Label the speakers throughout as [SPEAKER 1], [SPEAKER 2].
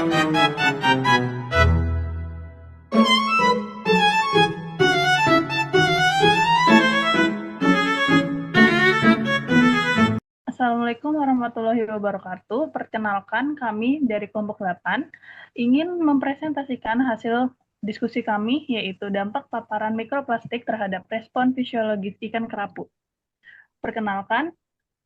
[SPEAKER 1] Assalamualaikum warahmatullahi wabarakatuh. Perkenalkan, kami dari kelompok 8 ingin mempresentasikan hasil diskusi kami, yaitu dampak paparan mikroplastik terhadap respon fisiologis ikan kerapu. Perkenalkan,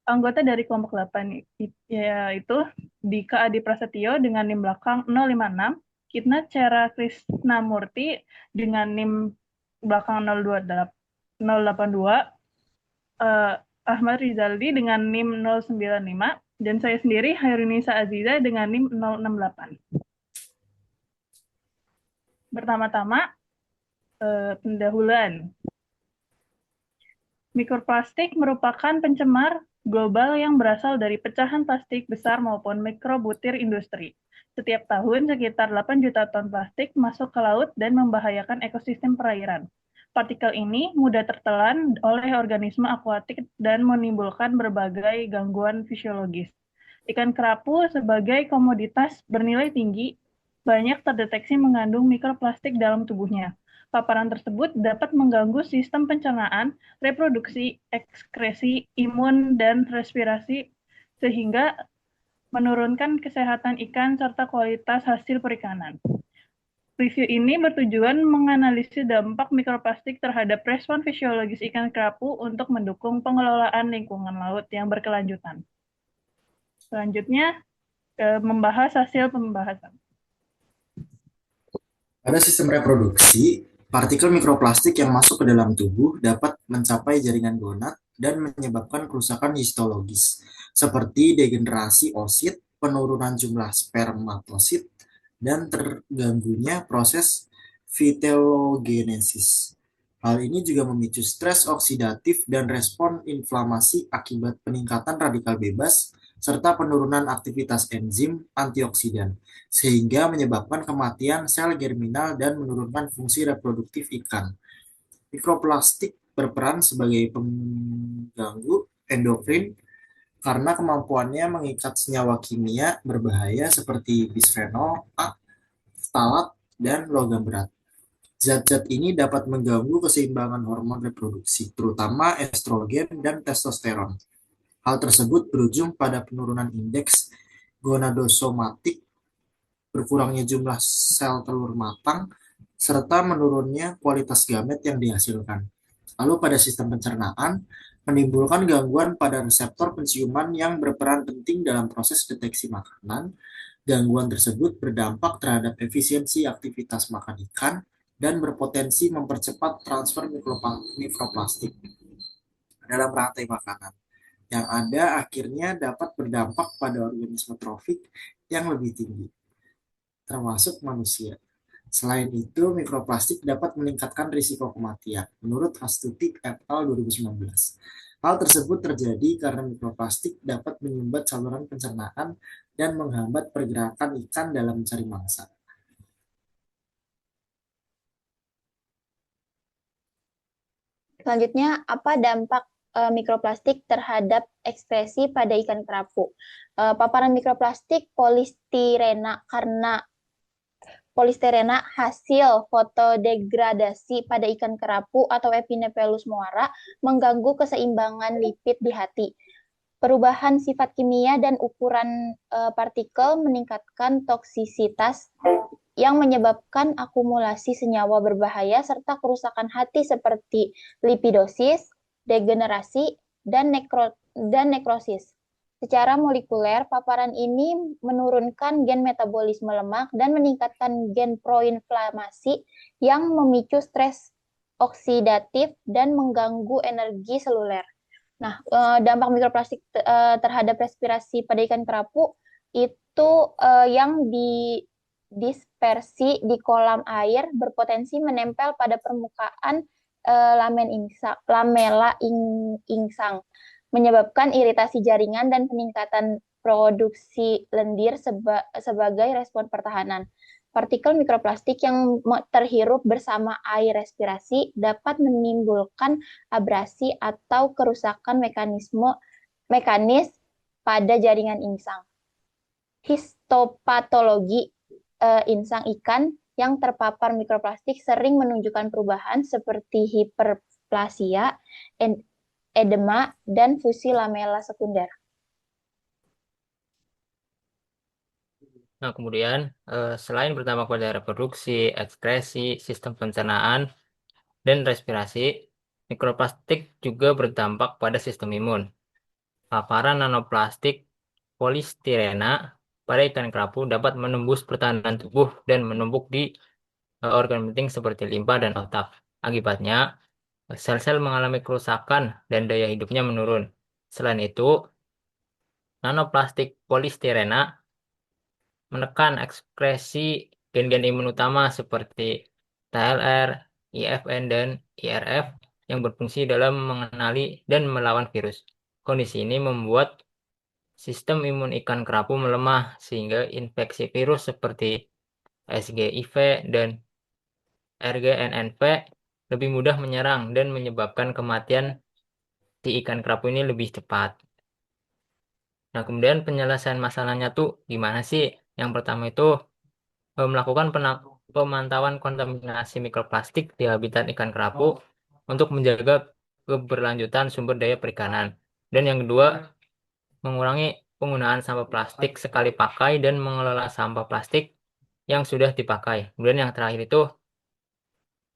[SPEAKER 1] anggota dari kelompok 8 yaitu Dika Adi Prasetyo dengan NIM belakang 056, Kitna Cera Krisnamurti dengan NIM belakang 082, Ahmad Rizaldi dengan NIM 095, dan saya sendiri Hairunisa Aziza dengan NIM 068. Pertama-tama, pendahuluan. Mikroplastik merupakan pencemar global yang berasal dari pecahan plastik besar maupun mikrobutir industri. Setiap tahun, sekitar 8 juta ton plastik masuk ke laut dan membahayakan ekosistem perairan. Partikel ini mudah tertelan oleh organisme akuatik dan menimbulkan berbagai gangguan fisiologis. Ikan kerapu sebagai komoditas bernilai tinggi banyak terdeteksi mengandung mikroplastik dalam tubuhnya. Paparan tersebut dapat mengganggu sistem pencernaan, reproduksi, ekskresi, imun, dan respirasi, sehingga menurunkan kesehatan ikan serta kualitas hasil perikanan. Review ini bertujuan menganalisis dampak mikroplastik terhadap respon fisiologis ikan kerapu untuk mendukung pengelolaan lingkungan laut yang berkelanjutan. Selanjutnya, membahas hasil pembahasan.
[SPEAKER 2] Pada sistem reproduksi, partikel mikroplastik yang masuk ke dalam tubuh dapat mencapai jaringan gonad dan menyebabkan kerusakan histologis, seperti degenerasi oosit, penurunan jumlah spermatosit, dan terganggunya proses vitelogenesis. Hal ini juga memicu stres oksidatif dan respon inflamasi akibat peningkatan radikal bebas serta penurunan aktivitas enzim antioksidan, sehingga menyebabkan kematian sel germinal dan menurunkan fungsi reproduktif ikan. Mikroplastik berperan sebagai pengganggu endokrin karena kemampuannya mengikat senyawa kimia berbahaya seperti bisfenol A, ftalat, dan logam berat. Zat-zat ini dapat mengganggu keseimbangan hormon reproduksi, terutama estrogen dan testosteron. Hal tersebut berujung pada penurunan indeks gonadosomatik, berkurangnya jumlah sel telur matang, serta menurunnya kualitas gamet yang dihasilkan. Lalu pada sistem pencernaan, menimbulkan gangguan pada reseptor penciuman yang berperan penting dalam proses deteksi makanan. Gangguan tersebut berdampak terhadap efisiensi aktivitas makan ikan dan berpotensi mempercepat transfer mikroplastik dalam rantai makanan, yang ada akhirnya dapat berdampak pada organisme trofik yang lebih tinggi, termasuk manusia. Selain itu, mikroplastik dapat meningkatkan risiko kematian, menurut Astuti et al. 2019. Hal tersebut terjadi karena mikroplastik dapat menyumbat saluran pencernaan dan menghambat pergerakan ikan dalam mencari mangsa.
[SPEAKER 3] Selanjutnya, apa dampak mikroplastik terhadap ekskresi pada ikan kerapu? Paparan mikroplastik polistirena karena polisterena hasil fotodegradasi pada ikan kerapu atau Epinephelus moara mengganggu keseimbangan lipid di hati. Perubahan sifat kimia dan ukuran partikel meningkatkan toksisitas yang menyebabkan akumulasi senyawa berbahaya serta kerusakan hati seperti lipidosis, degenerasi, dan nekrosis. Secara molekuler, paparan ini menurunkan gen metabolisme lemak dan meningkatkan gen proinflamasi yang memicu stres oksidatif dan mengganggu energi seluler. Nah, dampak mikroplastik terhadap respirasi pada ikan kerapu itu yang dispersi di kolam air berpotensi menempel pada permukaan lamela insang, menyebabkan iritasi jaringan dan peningkatan produksi lendir sebagai respon pertahanan. Partikel mikroplastik yang terhirup bersama air respirasi dapat menimbulkan abrasi atau kerusakan mekanis pada jaringan insang. Histopatologi insang ikan yang terpapar mikroplastik sering menunjukkan perubahan seperti hiperplasia, edema, dan fusi lamela sekunder.
[SPEAKER 4] Nah, kemudian selain berdampak pada reproduksi, ekskresi, sistem pencernaan, dan respirasi, mikroplastik juga berdampak pada sistem imun. Paparan nanoplastik polistirena pada ikan kerapu dapat menembus pertahanan tubuh dan menumpuk di organ penting seperti limpa dan otak. Akibatnya, sel-sel mengalami kerusakan dan daya hidupnya menurun. Selain itu, nanoplastik polistirena menekan ekskresi gen-gen imun utama seperti TLR, IFN, dan IRF yang berfungsi dalam mengenali dan melawan virus. Kondisi ini membuat sistem imun ikan kerapu melemah sehingga infeksi virus seperti SGIV dan RGNNV lebih mudah menyerang dan menyebabkan kematian di ikan kerapu ini lebih cepat. Nah, kemudian penyelesaian masalahnya tuh gimana sih? Yang pertama itu melakukan pemantauan kontaminasi mikroplastik di habitat ikan kerapu untuk menjaga keberlanjutan sumber daya perikanan. Dan yang kedua, mengurangi penggunaan sampah plastik sekali pakai dan mengelola sampah plastik yang sudah dipakai. Kemudian yang terakhir itu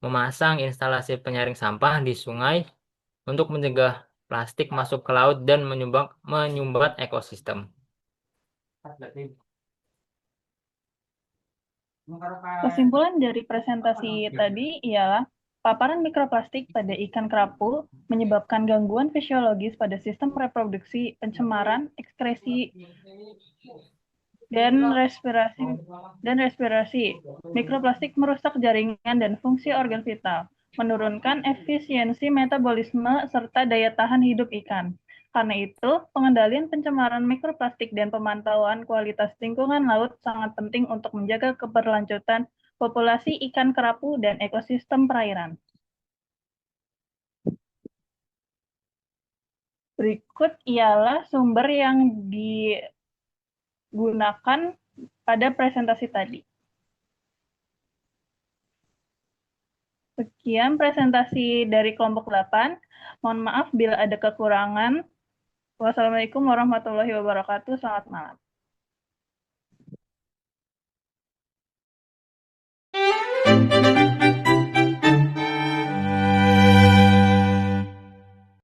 [SPEAKER 4] memasang instalasi penyaring sampah di sungai untuk mencegah plastik masuk ke laut dan menyumbat ekosistem.
[SPEAKER 1] Kesimpulan dari presentasi tadi ialah paparan mikroplastik pada ikan kerapu menyebabkan gangguan fisiologis pada sistem reproduksi, pencemaran, ekskresi, dan respirasi. Mikroplastik merusak jaringan dan fungsi organ vital, menurunkan efisiensi metabolisme serta daya tahan hidup ikan. Karena itu, pengendalian pencemaran mikroplastik dan pemantauan kualitas lingkungan laut sangat penting untuk menjaga keberlanjutan populasi ikan kerapu dan ekosistem perairan. Berikut ialah sumber yang digunakan pada presentasi tadi. Sekian presentasi dari kelompok 8. Mohon maaf bila ada kekurangan. Wassalamualaikum warahmatullahi wabarakatuh. Selamat malam.